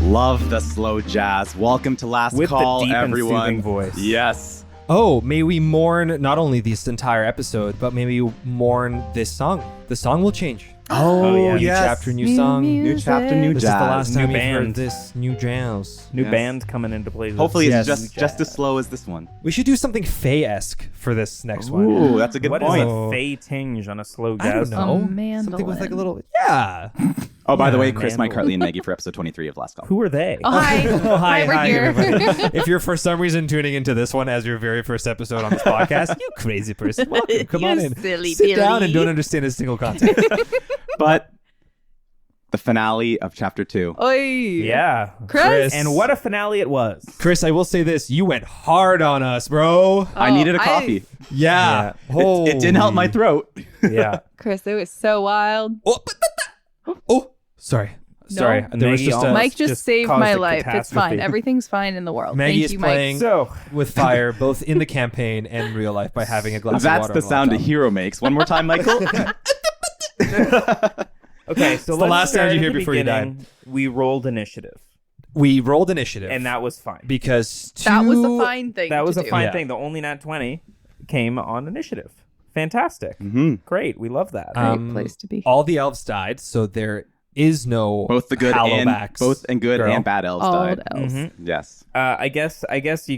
Love the slow jazz. Welcome to Last With Call, the deep everyone. and soothing voice. Yes. Oh, may we mourn not only this entire episode, but maybe mourn this song. The song will change. Oh, yeah. New chapter, new song. New chapter, new This jazz. is the last New time you've band. heard this new jazz. New Yes. band coming into play. Hopefully it's Yes. just as slow as this one. We should do something Faye-esque for this next one. Ooh, that's a good What is point. a Fey tinge on a slow I don't jazz? know. mandolin. Something with like a little... Yeah. Oh, by the Yeah, way, Chris, Mike, mandolin. Hartley, and Maggie for episode 23 of Last Call. Who are they? Oh, hi. Hi, we're here. everybody. If you're for some reason tuning into this one as your very first episode on this podcast, you crazy person, welcome. Come on You in. silly Sit down Billy. and don't understand a single concept. But the finale of chapter 2. Oi. Yeah. Chris? And what a finale it was. Chris, I will say this. You went hard on us, bro. I needed a coffee. Yeah. It didn't help my throat. Yeah. Chris, it was so wild. Oh, sorry. Sorry. There was Maggie just a... almost Mike just saved caused my a life. It's catastrophe. fine. Everything's fine in the world. Maggie Thank is you, playing Mike. So, with fire, both in the campaign and real life, by having a glass of That's water. the on sound a laptop. hero makes. One more time, Michael. okay, so the let's last start sound you at hear the before you die. beginning. We rolled initiative, We rolled initiative. and that was fine. because That was two- a fine thing. That was to a do. fine Yeah. thing. The only nat 20 came on initiative. Fantastic. Mm-hmm. Great. We love that. Great place to be. All the elves died, so there is no Both the good and Hallowbacks both and good girl. and bad elves All died. elves. Yes. I guess you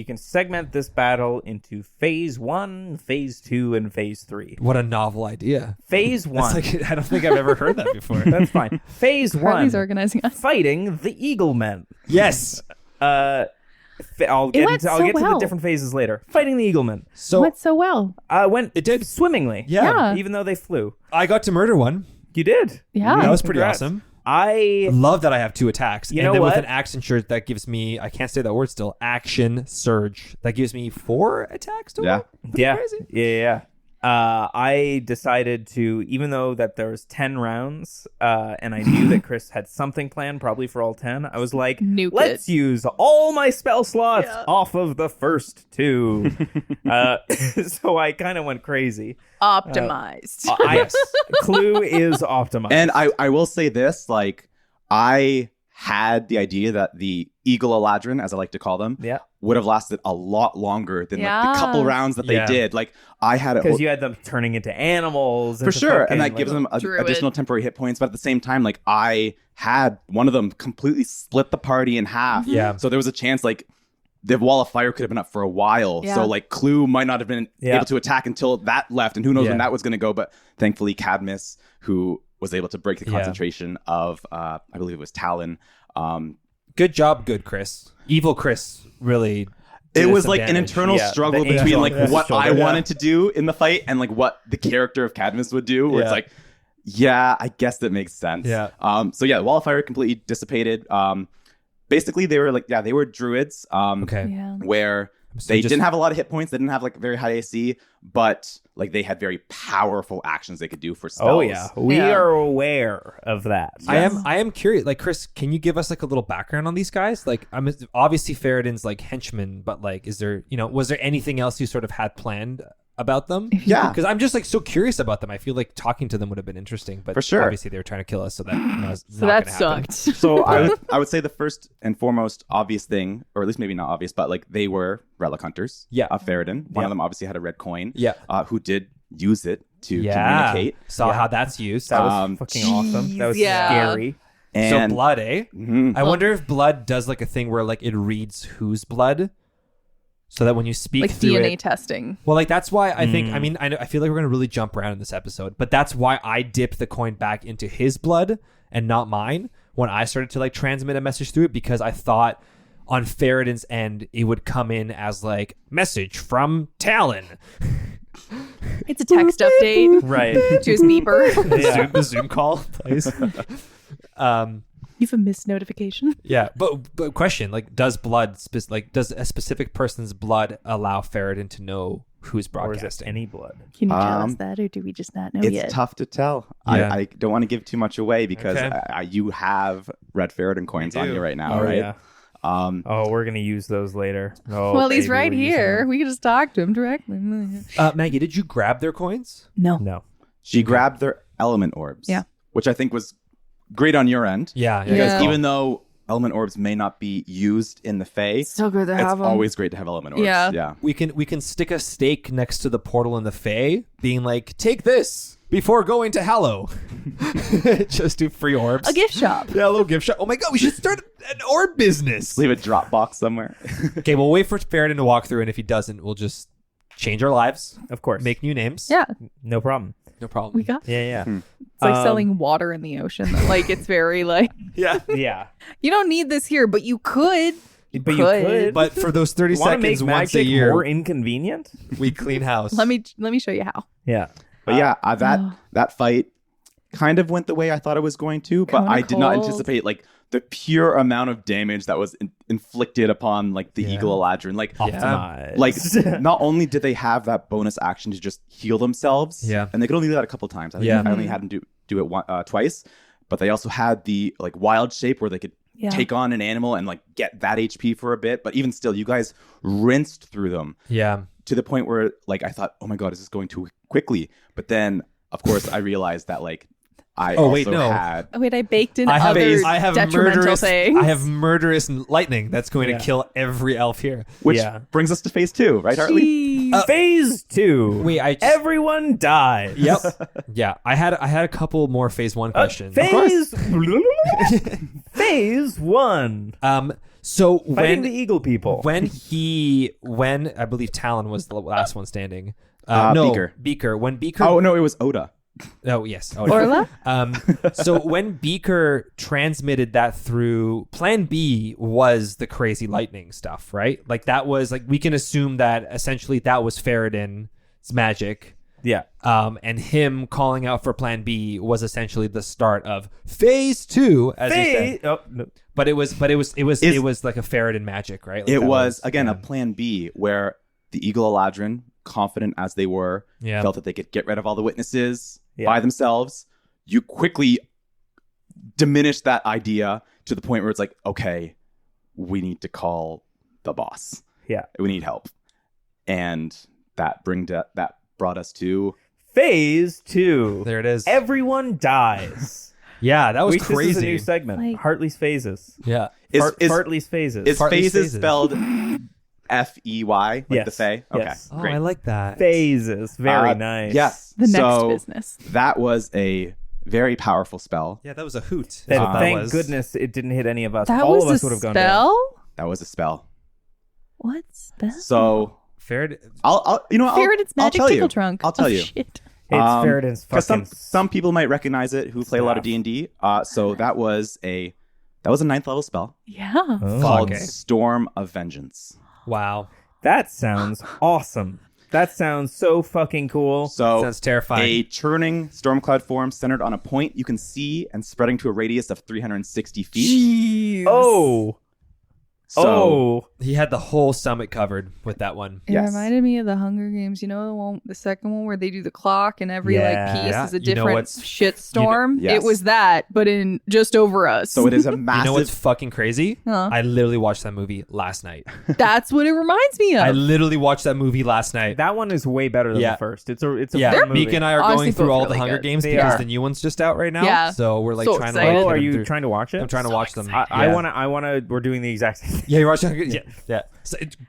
can segment this battle into phase 1, phase 2, and phase 3. What a novel idea. Phase That's 1. like, I don't think I've ever heard that before. That's fine. Phase 1. Hartley's organizing us. Fighting the Eagle Men. Yes. I'll get went to so the well. different phases later. Fighting the Eagle Men. So Went so well. Went It did. swimmingly. yeah, Even though they flew. I got to murder one. You did. Yeah. That was pretty Congrats. awesome. I Love that I have 2 attacks. You and know then what? with an action surge that gives me, I can't say that word still, action surge. That gives me 4 attacks total. Yeah. Pretty yeah. crazy. Yeah. I decided to, even though that there was 10 rounds, and I knew that Chris had something planned, probably for all 10, I was like, Nuke let's it. use all my spell slots off of the first 2. So I kind of went crazy. Optimized. Yes. Clue is optimized. And I will say this, like, I had the idea that the Eagle Eladrin, as I like to call them, yeah, would have lasted a lot longer than like Yeah. the couple rounds that Yeah. they did. Like, I had because you had them turning into animals. for into sure, fucking, and that like, gives them Druid. additional temporary hit points. But at the same time, like, I had one of them completely split the party in half. Yeah. So there was a chance, like, the wall of fire could have been up for a while. Yeah. So, like, Clue might not have been Yeah. able to attack until that left, and who knows Yeah. when that was going to go. But thankfully, Cadmus, who was able to break the Yeah. concentration of, I believe it was Talon. Good job, good Chris. Evil Chris really It did was some like an damage. internal Yeah, struggle the between angel like on his what I shoulder. wanted to do in the fight and like what the character of Cadmus would do. Where it's Yeah. like, yeah, I guess that makes sense. Yeah. So yeah, the wall of fire completely dissipated. Basically, they were like, they were druids. Okay. Yeah. Where So they just- didn't have a lot of hit points. They didn't have like very high AC, but like they had very powerful actions they could do for spells. Oh yeah, we Yeah. are aware of that. I am curious. Like, Chris, can you give us like a little background on these guys? Like, I'm obviously Faradin's like henchman, but like, is there, was there anything else you sort of had planned about them? Yeah. Because I'm just like so curious about them. I feel like talking to them would have been interesting, but For sure. obviously they were trying to kill us, so that was So not that gonna happen. sucked. So I would say the first and foremost obvious thing, or at least maybe not obvious, but like they were relic hunters. Yeah. Of Faradin. One Yeah. of them obviously had a red coin. Yeah. Who did use it to Yeah. communicate. Saw how that's used. That was fucking awesome. That was yeah. scary. And So blood, eh? Mhm. I wonder if blood does like a thing where like it reads whose blood, so that when you speak Like through DNA it. testing. Well, like that's why I think. I mean, I feel like we're gonna really jump around in this episode, but that's why I dipped the coin back into his blood and not mine when I started to like transmit a message through it, because I thought on Faradin's end it would come in as like message from Talon. It's a text update Right. to his beeper. The Zoom call, please. You have a missed notification. Yeah, but question, like, does does a specific person's blood allow Faradin to know who's Or is it broadcasting? any blood? Can you tell us Um, that, or do we just not know it's yet? tough to tell. Yeah. I don't want to give too much away because Okay. you have red Faradin coins I on do. you right now, Oh, right? yeah. Oh, we're gonna use those later. Oh, Well, he's baby, right we're using here. them. We can just talk to him directly. Maggie, did you grab their coins? No. No. She grabbed their element orbs. Yeah. Which I think was great on your end. Yeah, Because Yeah. even though element orbs may not be used in the Fae, So good to it's have them. always great to have element orbs. Yeah. We can stick a stake next to the portal in the Fae, being like, take this before going to Hallow. Just do free orbs. A gift shop. Yeah, a little gift shop. Oh my god, we should start an orb business. Leave a drop box somewhere. Okay, we'll wait for Faradin to walk through, and if he doesn't, we'll just change our lives, Of course. make new names. Yeah, No problem. No problem. we got. Yeah. It's like selling water in the ocean. Like it's very like Yeah. Yeah. you don't need this here, but you could. But you could. But for those 30 Want to make seconds once a magic year, more inconvenient? we clean house. Let me show you how. Yeah. But yeah, that fight kind of went the way I thought it was going to, but Kinda I did not cold. anticipate like the pure amount of damage that was inflicted upon like the Eagle Eladrin. Like, Optimized. like not only did they have that bonus action to just heal themselves, Yeah. and they could only do that a couple times. I think Yeah. I only had them do it twice, but they also had the like wild shape where they could take on an animal and like get that HP for a bit. But even still, you guys rinsed through them Yeah. to the point where like I thought, oh my god, is this going too quickly? But then of course I realized that like I Oh, also wait, no. had Oh, wait, I baked in I have other detrimental murderous. things. I have murderous lightning that's going Yeah. to kill every elf here. which Yeah. brings us to phase 2, right, Hartley? Jeez. Phase 2. Wait, I just, Everyone dies. Yep. Yeah, I had a couple more phase 1 questions. Phase. Phase 1. So Fighting the eagle people. when I believe Talon was the last one standing. Beaker. When Beaker. Oh no, it was Oda. Oh yes. Oh, Orla? So when Beaker transmitted that through Plan B was the crazy lightning stuff, right? Like that was like we can assume that essentially that was Faradin's magic. Yeah. And him calling out for Plan B was essentially the start of phase 2, as you said. Oh, no. But it was like a Faradin magic, right? Like It that was again yeah. a plan B where the Eagle Eladrin, confident as they were, Yeah. felt that they could get rid of all the witnesses Yeah. by themselves. You quickly diminish that idea to the point where it's like, okay, we need to call the boss. Yeah. We need help. And that brought us to Phase 2. There it is. Everyone dies. Yeah, that was Wait, crazy. This is a new segment. Like- Hartley's phases. Yeah. Hartley's phases. Is Fartley's phases phases. spelled F-E-Y, like Yes. the Fae? Okay, Yes. Oh, great. I like that. Phases. Very nice. Yes. The next So business. that was a very powerful spell. Yeah, that was a hoot. is And what that thank was. goodness it didn't hit any of us. That All was of us a would have gone down. spell? That was a spell. What spell? So Farad. I'll Faradin's I'll magic tell tickle you. trunk. I'll tell Oh, you. Shit. It's Faradin's Because fucking... some people might recognize it who play a lot of staff. D&D. So that was a 9th level spell Yeah. Oh. called Okay. Storm of Vengeance. Wow. That sounds awesome. That sounds so fucking cool. So Sounds terrifying. a churning storm cloud form centered on a point you can see and spreading to a radius of 360 feet. Jeez. Oh. So He had the whole summit covered with that one. It Yes. reminded me of the Hunger Games. You know the second one where they do the clock and every Yeah. like piece Yeah. is a You know different what's- shitstorm. Yes. It was that, but in just over us. so it is a You massive. know what's fucking crazy? Huh. I literally watched that movie last night. That's what it reminds me of. I literally watched that movie last night. That one is way better than Yeah. the first. It's a Yeah, fun movie. Meek and I are Honestly, going through both all really the Hunger good. Games They because are. the new one's just out right now. Yeah. So we're like So trying excited. to. Oh, Like, are get you them through. trying to watch it? I'm trying to watch them. I wanna. We're doing the exact same thing. Yeah, you're watching. Yeah.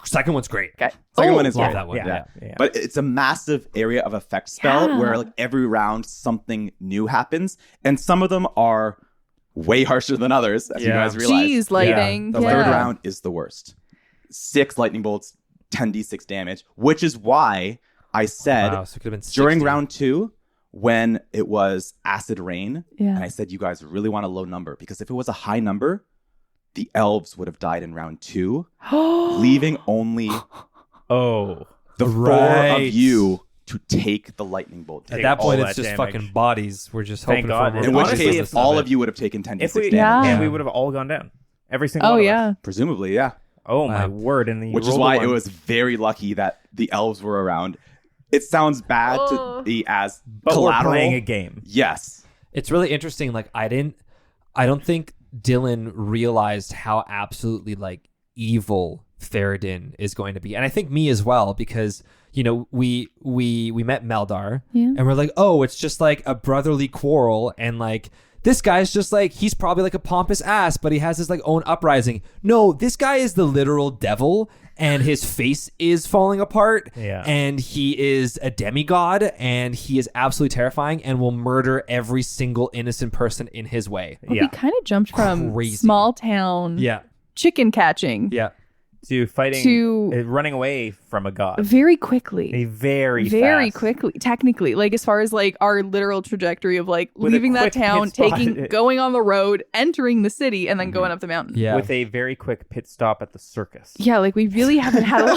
Second one's great. Okay. Second one is love great. that one. Yeah. But it's a massive area of effect spell Yeah. where like every round something new happens, and some of them are way harsher than others, as you Yeah. guys realize. Jeez, lighting. The Yeah. third round is the worst. 6 lightning bolts, 10d6 damage, which is why I said Wow, so it could have been during 60. round 2 when it was acid rain, Yeah. and I said you guys really want a low number because if it was a high number, the elves would have died in round 2, leaving only Oh. the 4 Right. of you to take the lightning bolt. At Take that point, all it's that just damage. fucking bodies. We're just Thank hoping God. for In In more which honestly, case, if- all of you would have taken 10d6 If we, damage. Yeah. and we would have all gone down. Every single Oh one of yeah. us. Presumably, yeah. Oh my Wow. word! And the Which is why it was very lucky that the elves were around. It sounds bad to be as But collateral. we're playing a game. Yes. It's really interesting. Like I don't think Dylan realized how absolutely like evil Faradin is going to be, and I think me as well, because you know we met Meldar, Yeah. and we're like, oh, it's just like a brotherly quarrel, and like this guy's just like, he's probably like a pompous ass, but he has his like own uprising. No, this guy is the literal devil, and his face is falling apart. Yeah. And he is a demigod, and he is absolutely terrifying and will murder every single innocent person in his way. Well, he kind of jumped from Crazy. small town chicken catching to fighting to running away from a god very quickly. Very fast. Quickly, technically, like as far as like our literal trajectory of like With a leaving that quick town, pit stop. going on the road, entering the city, and then going up the mountain. Yeah. With a very quick pit stop at the circus. Yeah, like we really haven't had a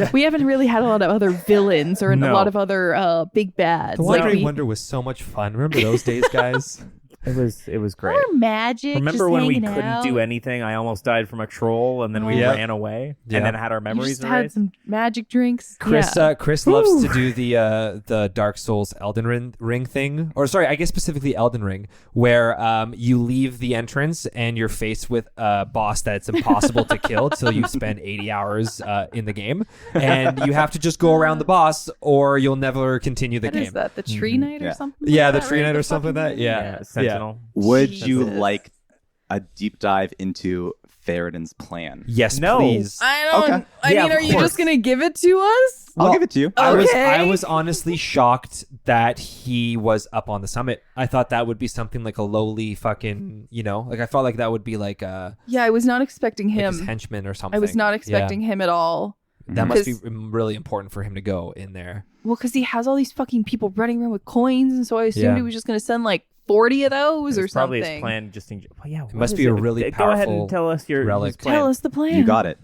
lot. We haven't really had a lot of other villains or a lot of other big bads. The Like Wandering Wonder was so much fun. Remember those days, guys? It was great. or magic. Remember just when we hanging couldn't out. do anything? I almost died from a troll, and then we ran away, and then had our You memories just had erased. some magic drinks. Chris Yeah. Chris loves to do the Dark Souls Elden Ring thing, or sorry, I guess specifically Elden Ring, where you leave the entrance and you're faced with a boss that it's impossible to kill till you spend 80 hours in the game, and you have to just go around the boss or you'll never continue the What game. is that? The tree knight or something? Yeah, like the that, tree right? knight The or something like that. fucking- Yeah, Sentinel. Would you Jesus. like a deep dive into Theroden's plan? Yes, No. please. I don't. Okay. I Yeah, mean, of are you course. just gonna give it to us? I'll give it to you. Okay. I was honestly shocked that he was up on the summit. I thought that would be something like a lowly fucking, like I felt like that would be like a Yeah, I was not expecting like him. his henchman or something. I was not expecting him at all. That must be Because- really important for him to go in there. Well, because he has all these fucking people running around with coins, and so I assumed Yeah. he was just gonna send like 40 of those or It's probably something. his plan. Just in, It must be a really Go ahead powerful and tell us your relic. his plan. Tell us the plan. You got it.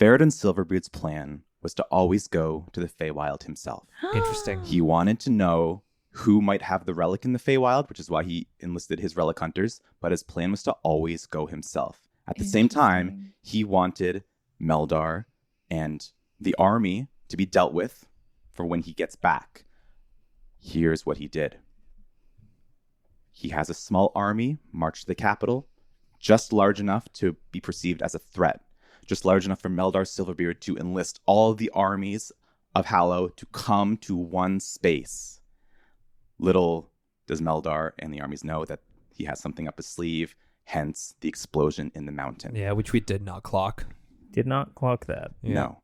Theroden Silverbeard's plan was to always go to the Feywild himself. Interesting. He wanted to know who might have the relic in the Feywild, which is why he enlisted his relic hunters, but his plan was to always go himself. At the same time, Interesting. he wanted Meldar and the army to be dealt with for when he gets back. Here's what he did. He has a small army march to the capital, just large enough to be perceived as a threat, just large enough for Meldar Silverbeard to enlist all the armies of Hallow to come to one space. Little does Meldar and the armies know that he has something up his sleeve, hence the explosion in the mountain. Yeah, which we did not clock. Did not clock that. Yeah. No.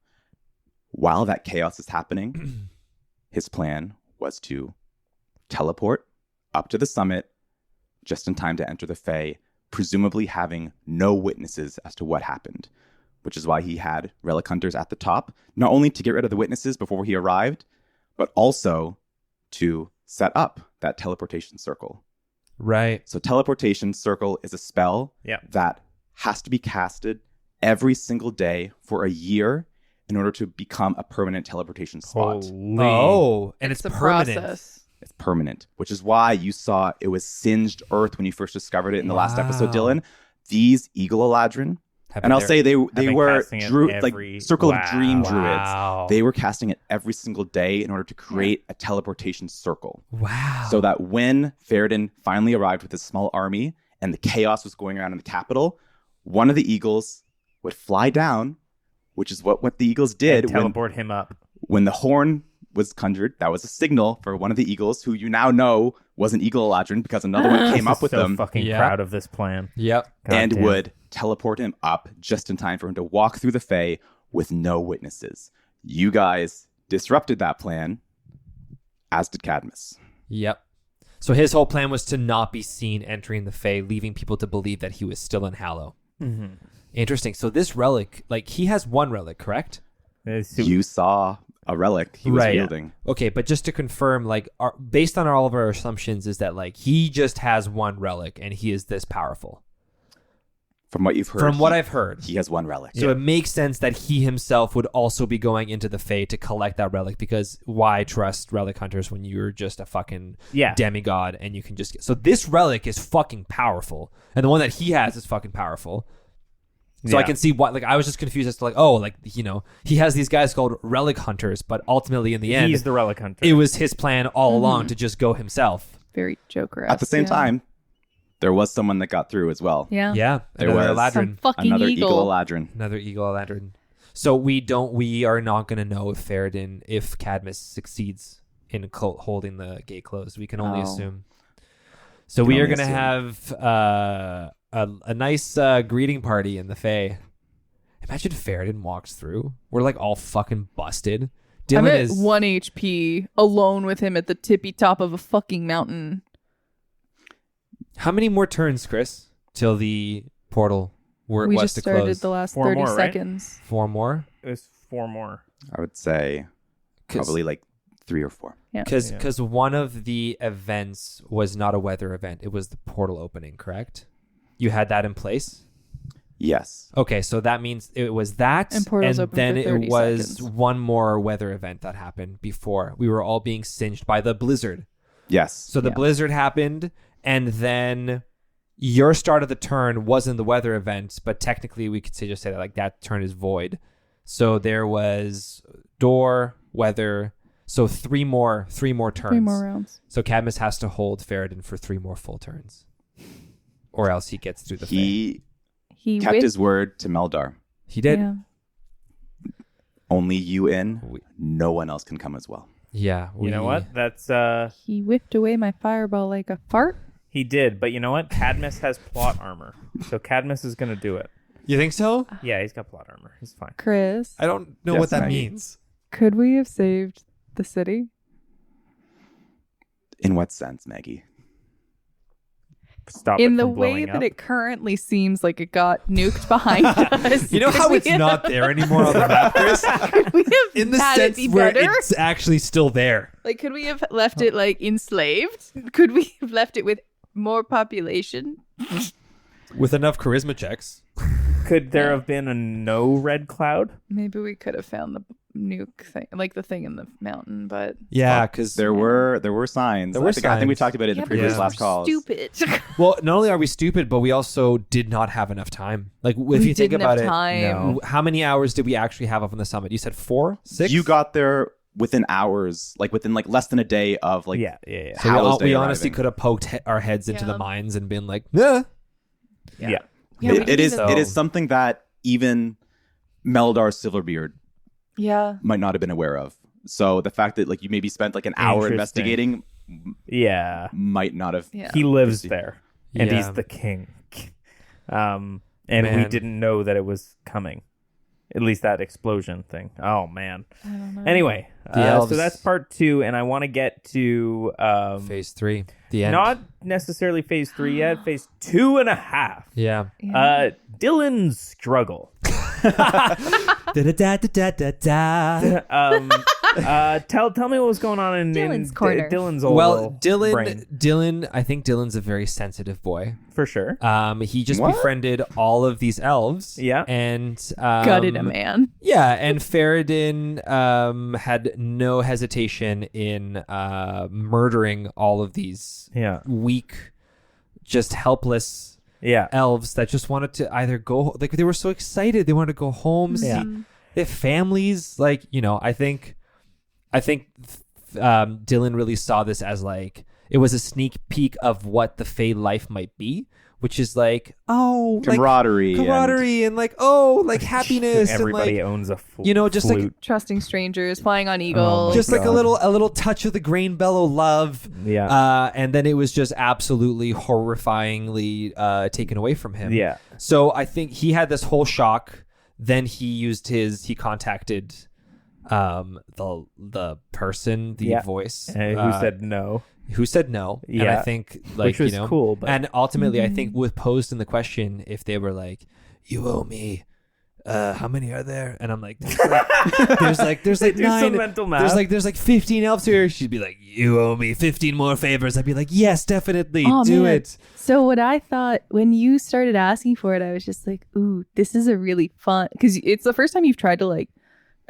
While that chaos is happening, his plan was to teleport up to the summit just in time to enter the Fae, presumably having no witnesses as to what happened, which is why he had relic hunters at the top, not only to get rid of the witnesses before he arrived, but also to set up that teleportation circle. Right. So teleportation circle is a spell that has to be casted every single day for a year in order to become a permanent teleportation spot. Holy. Oh, and it's a permanent. process. It's permanent, which is why you saw it was singed earth when you first discovered it in the last episode, Dylan. These Eagle Eladrin, and I'll say they been were casting it like Circle of Dream Wow. Druids. They were casting it every single day in order to create a teleportation circle. Wow. So that when Theroden finally arrived with his small army and the chaos was going around in the capital, one of the Eagles would fly down, which is what the Eagles did And teleport him up. when the horn was conjured. That was a signal for one of the Eagles, who you now know was an Eagle Eladrin because another one came up with so them fucking Yeah. proud of this plan. Yep. God and damn. would teleport him up just in time for him to walk through the Fae with no witnesses. You guys disrupted that plan, as did Cadmus. Yep. So his whole plan was to not be seen entering the Fae, leaving people to believe that he was still in Hallow. Mm-hmm. Interesting. So this relic, like he has one relic, correct? You saw a relic he was Right. wielding. Okay, but just to confirm, like based on all of our assumptions, is that like he just has one relic and he is this powerful. From what you've heard, From what I've heard. he has one relic. So it makes sense that he himself would also be going into the Fae to collect that relic, because why trust relic hunters when you're just a fucking demigod and you can just get... So this relic is fucking powerful, and the one that he has is fucking powerful. So I can see why, like, I was just confused as to, like, oh, like, you know, he has these guys called relic hunters, but ultimately in the end, he's the relic hunter. it was his plan all along to just go himself. Very Joker. At the same time, there was someone that got through as well. Yeah. Yeah, There another was Some Eladrin. fucking Another eagle. Eagle Eladrin. Another Eagle Eladrin. So we are not going to know if Cadmus succeeds in holding the gate closed. We can only No. assume. So Can we are only going to assume. have a nice greeting party in the Fae. Imagine Faradin walks through. We're like all fucking busted. I'm Dylan at is 1 HP alone with him at the tippy top of a fucking mountain. How many more turns, Chris, till the portal We was just to started close? the last 4 30 more, right? seconds. 4 more? It was 4 more. I would say probably like 3 or 4. Because one of the events was not a weather event. It was the portal opening, correct? You had that in place? Yes. Okay, so that means it was that, And portals open then for it 30 was seconds. one more weather event that happened before. We were all being singed by the blizzard. Yes. So the blizzard happened, and then your start of the turn wasn't the weather event, but technically we could just say that like that turn is void. So there was door, weather. So three more turns. 3 more rounds. So Cadmus has to hold Faradin for 3 more full turns, or else he gets through the Fae. He kept his word to Meldar. He did. Yeah. Only you in. No one else can come as well. Yeah. You know what? That's He whipped away my fireball like a fart. he did, but you know what? Cadmus has plot armor, so Cadmus is gonna do it. You think so? Yeah, he's got plot armor. He's fine. Chris, I don't know Yes, what that Maggie. means. could we have saved the city? In what sense, Maggie? Stop In it the from way blowing that up. it currently seems like it got nuked behind us. You know how Could it's we have- not there anymore on the map, Chris? Could we have In the had it sense be where better? it's actually still there. Like, could we have left it like enslaved? Could we have left it with more population? With enough charisma checks. Could there have been a no red cloud? Maybe we could have found the nuke thing, like the thing in the mountain, but Yeah, because There were signs. There were I think we signs. talked about it in the but previous Yeah. last calls. stupid. well, not only are we stupid, but we also did not have enough time. Like, if We you think didn't about have it, time. No. how many hours did we actually have up on the summit? You said 4, 6. You got there within hours, like within like less than a day of like. Yeah. So Howell's we Day honestly arriving. could have poked our heads into Yeah. the mines and been like, yeah. Yeah. Yeah, we It didn't is. even- It is something that even Meldar Silverbeard Yeah. might not have been aware of. So the fact that like you maybe spent like an hour Interesting. investigating Yeah. might not have. Yeah. He lives Interesting. there, and Yeah. he's the king. And we Man. didn't know that it was coming. At least that explosion thing. Oh man. I don't know. Anyway, The elves. so that's part 2, and I want to get to Phase 3. The end. not necessarily phase 3 yet. Phase 2.5. Yeah. Yeah. Dylan's struggle. Tell me what was going on in Dylan's in corner. Dylan's old Well, little brain, Dylan, I think Dylan's a very sensitive boy. for sure. He just What? befriended all of these elves. Yeah. And Gutted a man. Yeah, and Faradin had no hesitation in murdering all of these Yeah. weak, just helpless Yeah. elves that just wanted to either go, like they were so excited, they wanted to go home, see Yeah. their families. Like, you know, I think Dylan really saw this as like it was a sneak peek of what the Fae life might be, which is like, oh, like, Camaraderie. and like, oh, like happiness. Everybody and like, owns a you know, just like flute. Trusting strangers, flying on Oh eagles. my just like a God. little touch of the grain bellow love. Yeah. And then it was just absolutely horrifyingly taken away from him. Yeah. So I think he had this whole shock. Then he contacted the person, the Yeah. voice Who said no? And Yeah. I think like, Which was you know, cool, but and ultimately I think with posed in the question, if they were like, you owe me how many are there? And I'm like, there's like do some 9. mental math. There's like 15 elves here. She'd be like, you owe me 15 more favors. I'd be like, yes, definitely, Oh, do man. it. So what I thought when you started asking for it, I was just like, ooh, this is a really fun, because it's the first time you've tried to like,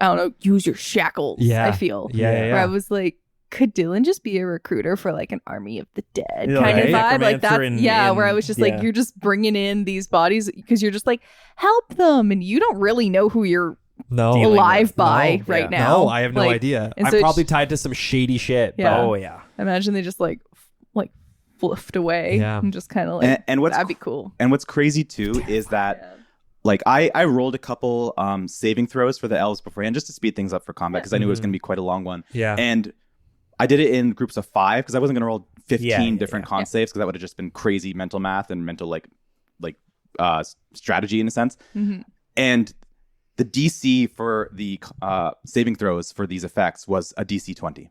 I don't know, use your shackles. Yeah. I feel. Yeah. Where I was like, could Dylan just be a recruiter for like an army of the dead Yeah, kind of like vibe? Like that. necromancer Where I was just like, yeah. you're just bringing in these bodies because you're just like, help them. And you don't really know who you're No. Dealing alive with. by No, right yeah. now. No, I have no Like, idea. and I'm so probably it's- tied to some shady shit. Yeah. Oh yeah. Imagine they just like fluffed away Yeah. and just kind of like, And what's that'd be cool. and what's crazy too is that like I rolled a couple saving throws for the elves beforehand just to speed things up for combat because I knew it was going to be quite a long one. Yeah. And I did it in groups of 5 because I wasn't going to roll 15 different con saves, because that would have just been crazy mental math and mental strategy in a sense. And the DC for the saving throws for these effects was a DC 20.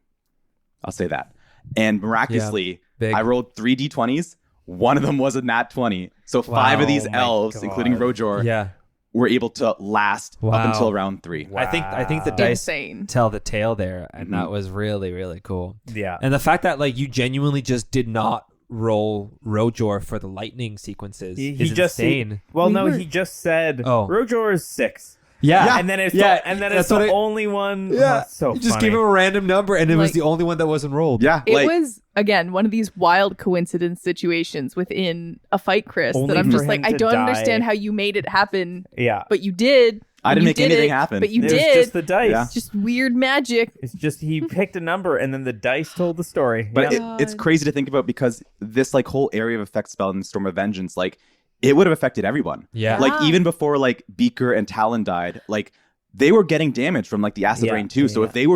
I'll say that. And miraculously, I rolled 3 D20s. One of them was a nat 20. So 5 of these elves, including Rojor, were able to last up until round 3. Wow. I think the dice tell the tale there, and that was really, really cool. Yeah. And the fact that like you genuinely just did not roll Rojor for the lightning sequences is insane. He just said Rojor is 6. Yeah. And then it's the only one. Yeah. So you just gave him a random number, and it was the only one that wasn't rolled. Yeah. It was, again, one of these wild coincidence situations within a fight, Chris, that I'm just like, I don't understand how you made it happen. Yeah. But you did. I didn't make anything happen. But you did. It was just the dice. Yeah. It's just weird magic. It's just he picked a number, and then the dice told the story. But it's crazy to think about, because this like whole area of effect spell in Storm of Vengeance, like, it would have affected everyone. Yeah. Like, even before like Beaker and Talon died, like, they were getting damage from like the acid rain too. So if they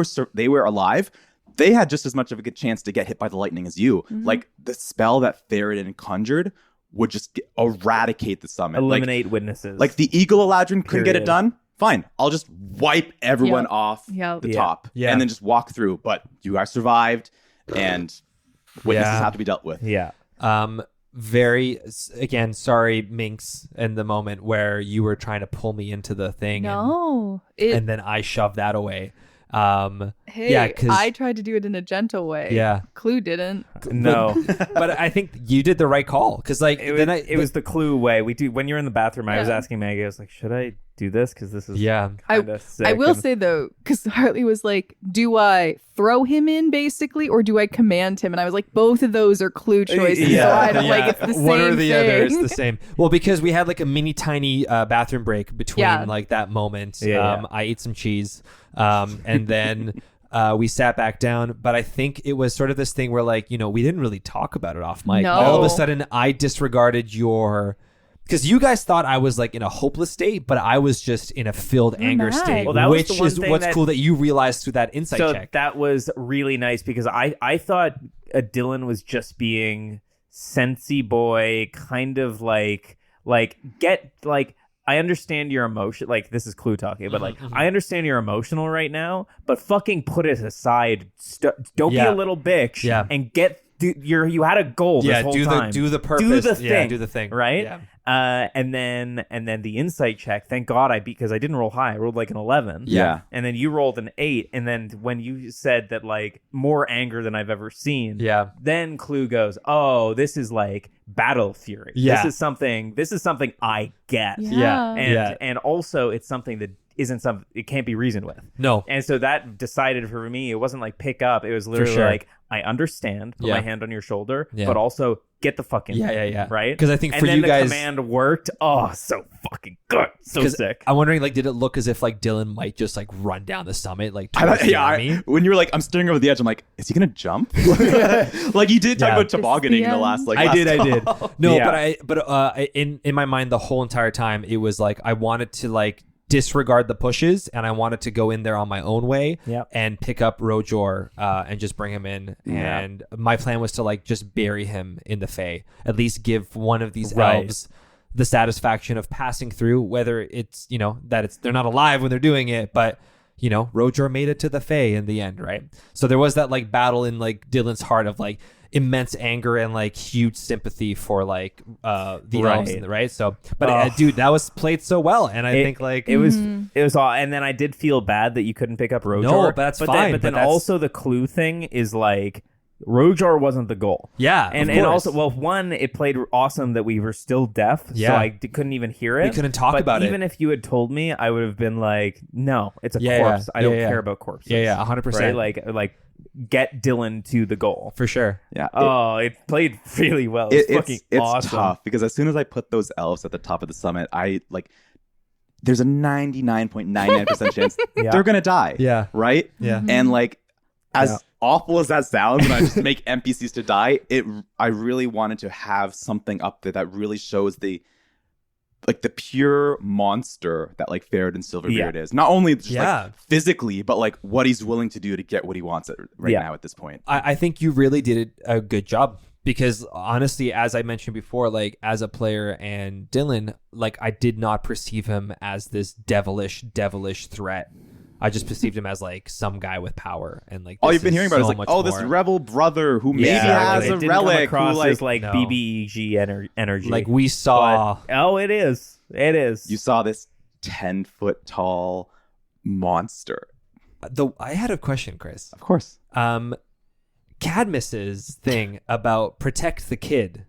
were alive, they had just as much of a good chance to get hit by the lightning as you. Like, the spell that Theroden conjured would just eradicate the summit. Eliminate witnesses. Like, the Eagle Eladrin couldn't get it done. Fine, I'll just wipe everyone off the top and then just walk through. But you guys survived, and witnesses have to be dealt with. Yeah. Very, again, sorry, Minx, in the moment where you were trying to pull me into the thing. And then I shoved that away. I tried to do it in a gentle way. Yeah. Clue didn't. No. But I think you did the right call, because like it was the Clue way. We do, when you're in the bathroom, I was asking Maggie, I was like, should I do this? Because this is kind of sick. I will say though, because Hartley was like, do I throw him in basically, or do I command him? And I was like, both of those are Clue choices. So I don't like, it's the same one or the thing. other is the same. Well, because we had like a mini tiny bathroom break between like that moment. I ate some cheese, and then we sat back down. But I think it was sort of this thing where, like, you know, we didn't really talk about it off mic. No. All of a sudden I disregarded because you guys thought I was like in a hopeless state, but I was just in a filled anger state, Well, that was which the one is thing what's cool that you realized through that insight check. That was really nice, because I thought Dylan was just being sensey boy, kind of like I understand your emotion. Like, this is Clue talking, but like, I understand you're emotional right now, but fucking put it aside. Don't be a little bitch and you had a goal this whole time. Do the purpose. Do the thing. Yeah, do the thing. Right? Yeah. And then the insight check, thank God because I didn't roll high. I rolled like an 11. Yeah. And then you rolled an 8. And then when you said that, like, more anger than I've ever seen. Yeah. Then Clue goes, oh, this is like battle fury. Yeah. This is something I get. Yeah. And also it's something that isn't something, it can't be reasoned with. No. And so that decided for me, it wasn't like pick up. It was literally like, I understand, put my hand on your shoulder, but also get the fucking right? Because I think for and you then guys, the command worked. Oh, so fucking good, so sick. I'm wondering, like, did it look as if like Dylan might just like run down the summit, like towards the army? When you were like, I'm staring over the edge, I'm like, is he gonna jump? Like, you did talk about tobogganing in the last like. I did. No, Yeah. but in my mind the whole entire time it was like I wanted to like disregard the pushes, and I wanted to go in there on my own way and pick up Rojor and just bring him in. And my plan was to like just bury him in the Fae, at least give one of these elves the satisfaction of passing through, whether it's, you know, that they're not alive when they're doing it, but you know, Rojor made it to the Fae in the end, right? So there was that like battle in like Dylan's heart of like immense anger and like huge sympathy for like the elves, right? So, but dude, that was played so well, and I think like it was all. And then I did feel bad that you couldn't pick up Rojor. No, but that's fine. But then also the Clue thing is like, Rojor wasn't the goal. Yeah, and also, well, one, it played awesome that we were still deaf, so I couldn't even hear it. We couldn't talk about it. Even if you had told me, I would have been like, no, it's a corpse. I don't care about corpses. 100%. Right? Like get Dylan to the goal for sure. Yeah. It played really well. It's fucking awesome. It's tough because as soon as I put those elves at the top of the summit, I like. There's a 99.99% chance they're gonna die. Yeah. Right. Yeah. And like, as awful as that sounds, when I just make NPCs to die, I really wanted to have something up there that really shows the like the pure monster that like Ferret and Silverbeard is. Not only just like physically, but like what he's willing to do to get what he wants right now at this point. I think you really did a good job. Because honestly, as I mentioned before, like as a player and Dylan, like I did not perceive him as this devilish threat. I just perceived him as like some guy with power, and like all you've been hearing about is like, this rebel brother who maybe has a relic, come across who as like BBEG energy. Like we saw. But, it is. You saw this 10-foot tall monster. I had a question, Chris. Of course. Cadmus's thing about protect the kid.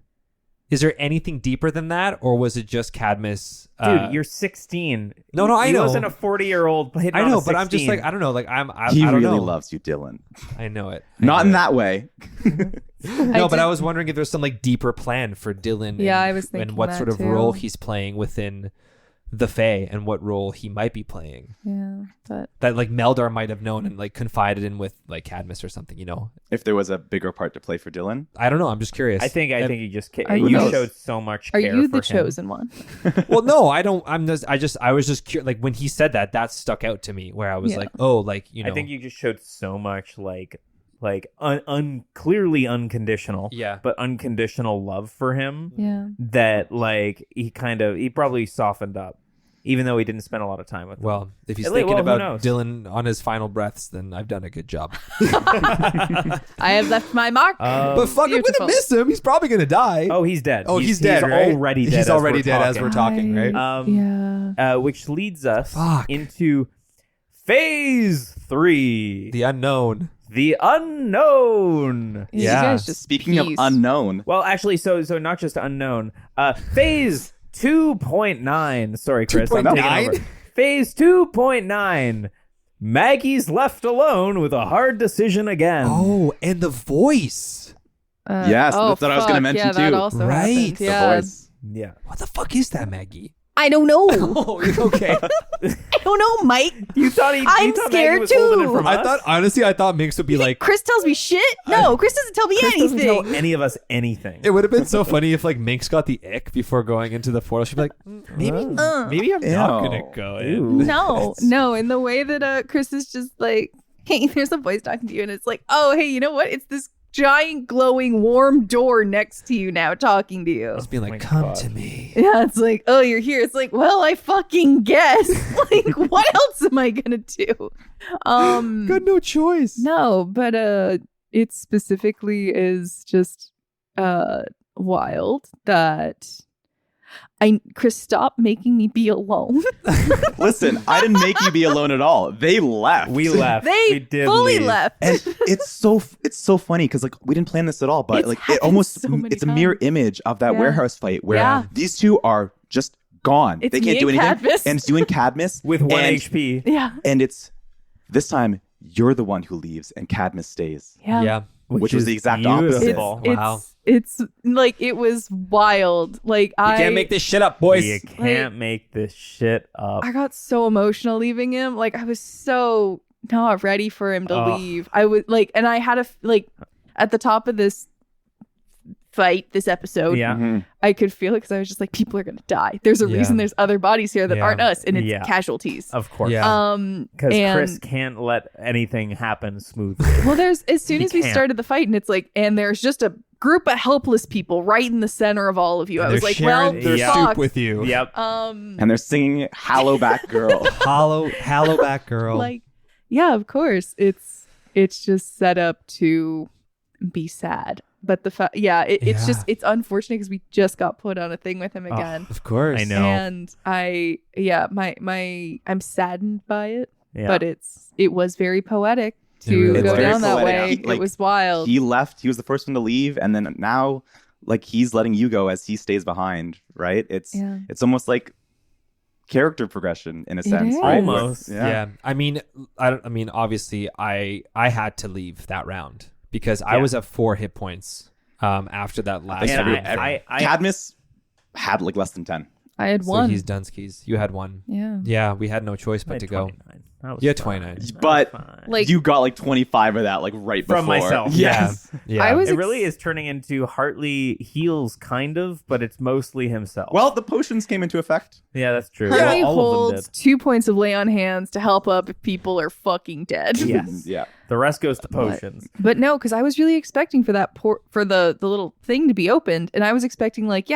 Is there anything deeper than that, or was it just Cadmus? Dude, you're 16. No, I know. He wasn't a 40-year-old. I know, but I'm just like I don't know. Like he I don't really know. loves you, Dylan. I know it. Not in that way. No, but I was wondering if there's some like deeper plan for Dylan. Yeah, I was thinking and what that sort of too. role he's playing within the Fae, and what role he might be playing. Yeah, but That like Meldar might have known and like confided in with like Cadmus or something. If there was a bigger part to play for Dylan, I don't know. I'm just curious. I think you just Who you knows? showed so much. are care you for the him. chosen one? Well, no, I don't. I was just curious. Like when he said that stuck out to me. Where I was like, oh, like I think you just showed so much clearly unconditional, but unconditional love for him. Yeah. That like he probably softened up, even though he didn't spend a lot of time with him. Well, if he's Who thinking about knows? Dylan on his final breaths, then I've done a good job. I have left my mark. But fuck, I'm beautiful. gonna miss him. He's probably gonna die. Oh, he's dead. He's dead. Right? Already dead. He's already dead as we're talking. talking, right? Yeah. Which leads us Fuck. into phase 3. The unknown. The unknown. You guys just speaking of peace. unknown, Well, actually, so not just unknown. Phase 2.9. Sorry, Chris. I'm taking 2.9? over. Phase 2.9. Maggie's left alone with a hard decision again. Oh, and the voice. Yes, that's what I was gonna mention yeah, That too. also Right. happened. The Yeah. voice. Yeah. What the fuck is that, Maggie? I don't know. Oh, okay. I don't know, Mike. You thought I'm Maggie scared was holding it too. from us? I thought Minx would be like. Chris tells me shit? No, Chris doesn't tell me Chris doesn't anything. tell any of us anything. It would have been so funny if like Minx got the ick before going into the portal. She'd be like, maybe I'm not gonna go in. No. In the way that Chris is just like, hey, there's a voice talking to you, and it's like, oh, hey, you know what? It's this giant, glowing, warm door next to you now talking to you. Just being like, my come God. to me. Yeah, it's like, oh, you're here. It's like, well, I fucking guess. Like, what else am I gonna do? Got no choice. No, but it specifically is just wild that Chris, stop making me be alone. Listen, I didn't make you be alone at all. They left. We left. They we did fully leave. left. And it's so funny because like we didn't plan this at all, but It's like it happened almost so many it's a mirror times. image of that Yeah. warehouse fight where Yeah. these two are just gone. It's they me can't do and anything, Cadmus. and it's doing Cadmus With 1 and, HP. Yeah. and it's this time you're the one who leaves and Cadmus stays, Yeah. Yeah. which was is the exact opposite. beautiful. Wow. It's like, it was wild. Like, You can't make this shit up, boys. You can't make this shit up. I got so emotional leaving him. Like, I was so not ready for him to Ugh. leave. I was like, and I had at the top of this fight, this episode, Yeah. Mhm. I could feel it because I was just like, people are gonna die. There's a reason there's other bodies here that Yeah. aren't us, and it's Yeah. casualties. Of course. Yeah. Because and Chris can't let anything happen smoothly. well, there's as soon He as we can't. started the fight, and it's like, and there's just a group of helpless people right in the center of all of you. I was like, well, their Yeah. fuck. soup with you. Yep. And they're singing "Hallow Back Girl." Hallow back girl. Like, yeah, of course, it's just set up to be sad. But the fact, it's just, it's unfortunate because we just got put on a thing with him again. Of course. I know. And I'm saddened by it, Yeah. but it was very poetic It to really go was. down that Poetic. way. He- like, it was wild. He left. He was the first one to leave, and then now, like he's letting you go as he stays behind. Right? It's almost like character progression in a sense, is. right? Almost. Yeah. I mean, obviously, I had to leave that round because I Yeah. was at 4 hit points after that last. And round. I Cadmus had like less than 10. I had So one. he's Dunsky's. You had one. Yeah. Yeah, we had no choice I but had to go. 29. That was You had fine. 29. That was But fine. Like- you got like 25 of that like right From before. myself. Yes. Yeah. I was it really is turning into Hartley heals, kind of, but it's mostly himself. Well, the potions came into effect. yeah, that's true. Hartley Well, all of them holds 2 points of lay on hands to help up if people are fucking dead. did. Yes. Yeah. The rest goes to potions. But no, because I was really expecting for that for the little thing to be opened, and I was expecting like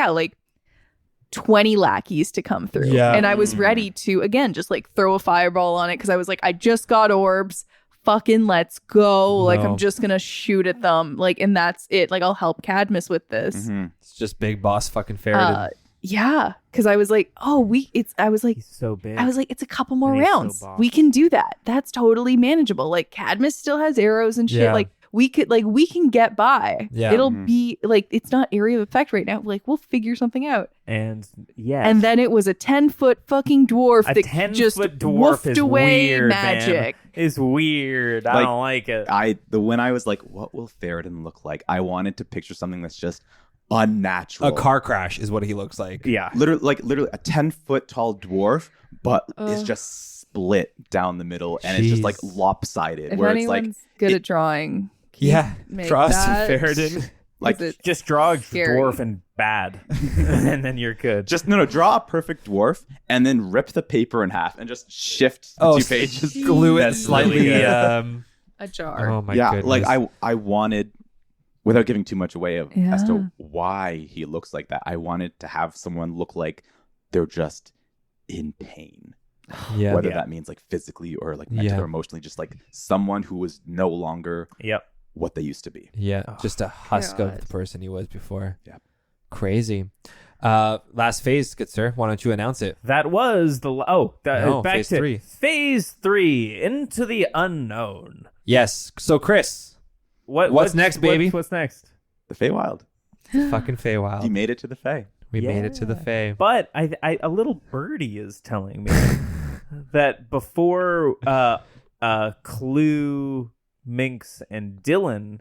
20 lackeys to come through. Yeah. And I was ready to again just like throw a fireball on it because I was like, I just got orbs. Fucking let's go. Like No. I'm just gonna shoot at them. Like, and that's it. Like I'll help Cadmus with this. Mhm. It's just big boss fucking Ferretin. Yeah. Cause I was like, I was like, He's so big. it's a couple more And he's so rounds. boss. We can do that. That's totally manageable. Like Cadmus still has arrows and shit. Yeah. Like we can get by. Yeah. It'll Mhm. be like it's not area of effect right now. Like we'll figure something out. and yes. And then it was a 10-foot fucking dwarf a that 10-foot just dwarf woofed is away weird, magic. man. Is weird. I Like, don't like it. When I was like, what will Ferretin look like? I wanted to picture something that's just unnatural. A car crash is what he looks like. yeah. Literally a 10-foot tall dwarf, but it's just split down the middle and it's just like Jeez. lopsided. If where it's like anyone's good at drawing, can Yeah. you make Draw some that? Ferretin. like Is it- Just draw a Scary. dwarf and bad, and then you're good. just draw a perfect dwarf and then rip the paper in half and just shift the Oh, two pages. glue it That's slightly. really good. a jar. Oh my yeah, goodness. like I wanted, without giving too much away as Yeah. to why he looks like that, I wanted to have someone look like they're just in pain. Yeah. Whether Yeah. that means like physically or like mentally Yeah. or emotionally, just like someone who was no longer Yep. what they used to be. Yeah, Oh, just a husk of God. the person he was before. Yep. Crazy. Last phase, good sir. Why don't you announce it? That was the back phase to 3. phase 3 into the unknown. Yes. So Chris, What's next, baby? What's next? The Feywild. fucking You Feywild. made it to the Fey. We made it to the Fey. But I a little birdie is telling me that before Clue, Minx, and Dylan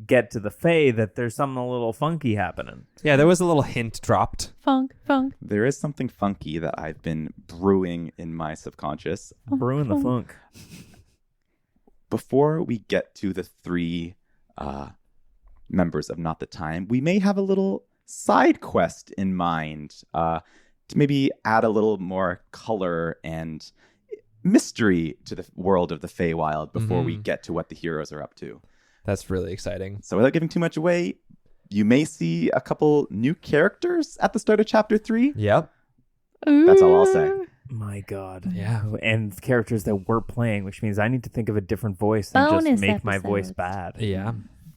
get to the Fey, that there's something a little funky happening. Yeah, there was a little hint dropped. Funk. There is something funky that I've been brewing in my subconscious. Brewing the funk. Before we get to the 3 members of Not the Time, we may have a little side quest in mind to maybe add a little more color and mystery to the world of the Feywild before we get to what the heroes are up to. That's really exciting. So without giving too much away, you may see a couple new characters at the start of chapter 3. Yep. That's all I'll say. My God. Yeah. And characters that we're playing, which means I need to think of a different voice and just Bonus make my voice episodes. bad. Yeah.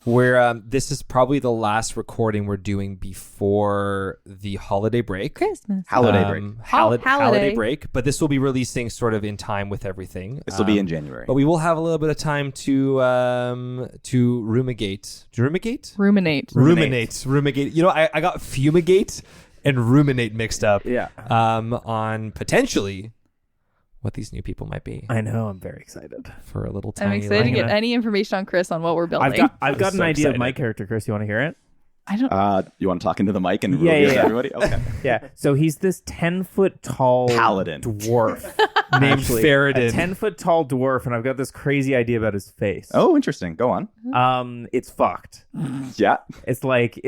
We're this is probably the last recording we're doing before the holiday break. Christmas. Holiday break. Holiday Holiday. break, but this will be releasing sort of in time with everything. This will be in January. But we will have a little bit of time to rumigate. Do you rumigate? Rumigate. You know, I got fumigate and ruminate mixed up. Yeah. On potentially what these new people might be I know. I'm very excited. for a little I'm tiny. excited to line. get any information on Chris on what we're building. I've got I'm an so idea of excited. my character, Chris. You want to hear it? I don't. You want to talk into the mic and Yeah, reveal to yeah. everybody? Okay. Yeah. So he's this 10-foot tall Paladin. dwarf Named actually. Ferretin. A 10-foot tall dwarf, and I've got this crazy idea about his face. Oh, interesting. Go on. It's fucked. Yeah. It's like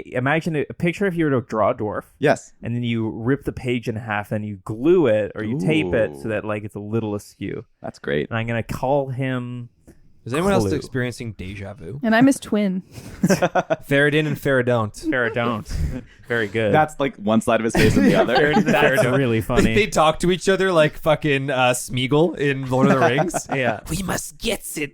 imagine a picture if you were to draw a dwarf, Yes. and then you rip the page in half, and you glue it or you tape it so Ooh. that like it's a little askew. That's great. And I'm gonna call him Is anyone else Clue. experiencing deja vu? And I'm his twin. Ferretin and Ferradont. Faradont. Very good. That's like one side of his face and the other. That's really funny. They talk to each other like fucking Smeagol in Lord of the Rings. Yeah. We must get it.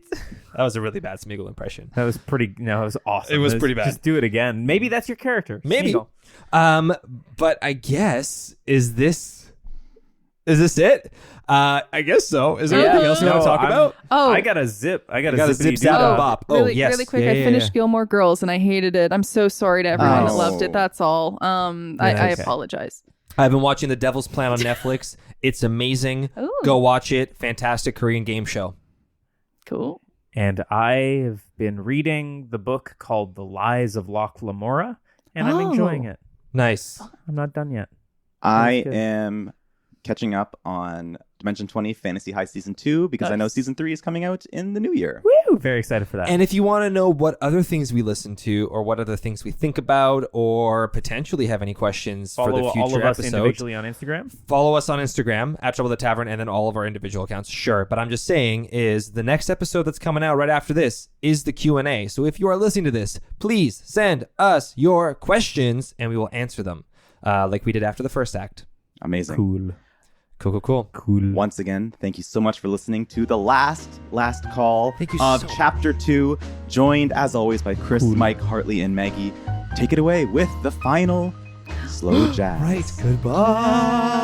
That was a really bad Smeagol impression. That was pretty. No, it was awesome. It was pretty bad. Just do it again. Maybe that's your character. Maybe. Smeagol. But I guess is this it? I guess so. Is there Yeah. anything else you want to No, talk I'm- about? Oh, I got a zip. I got You got a zippity zip zap doo-dah. and bop. Oh, really, yes. really quick. Yeah, I yeah, finished yeah. Gilmore Girls and I hated it. I'm so sorry to everyone that Oh. loved it. That's all. I okay. apologize. I've been watching The Devil's Plan on Netflix. It's amazing. Ooh. Go watch it. Fantastic Korean game show. Cool. And I have been reading the book called The Lies of Loch Lamora, and I'm Oh. enjoying it. Nice. I'm not done yet. I good. am catching up on Dimension 20 Fantasy High Season 2 because I know Nice. Season 3 is coming out in the new year. Woo! Very excited for that. And if you want to know what other things we listen to or what other things we think about or potentially have any questions for the follow future all of us episodes, individually on Instagram. follow us on Instagram at Trouble the Tavern and then all of our individual accounts. Sure. But I'm just saying is the next episode that's coming out right after this is the Q&A. So if you are listening to this, please send us your questions and we will answer them like we did after the first act. Amazing. Cool. Cool. Once again, thank you so much for listening to the last call Thank you of so much. Chapter 2, joined as always by Chris, Mike, Hartley, and Maggie. Take it away with the final slow jazz. Right. Goodbye.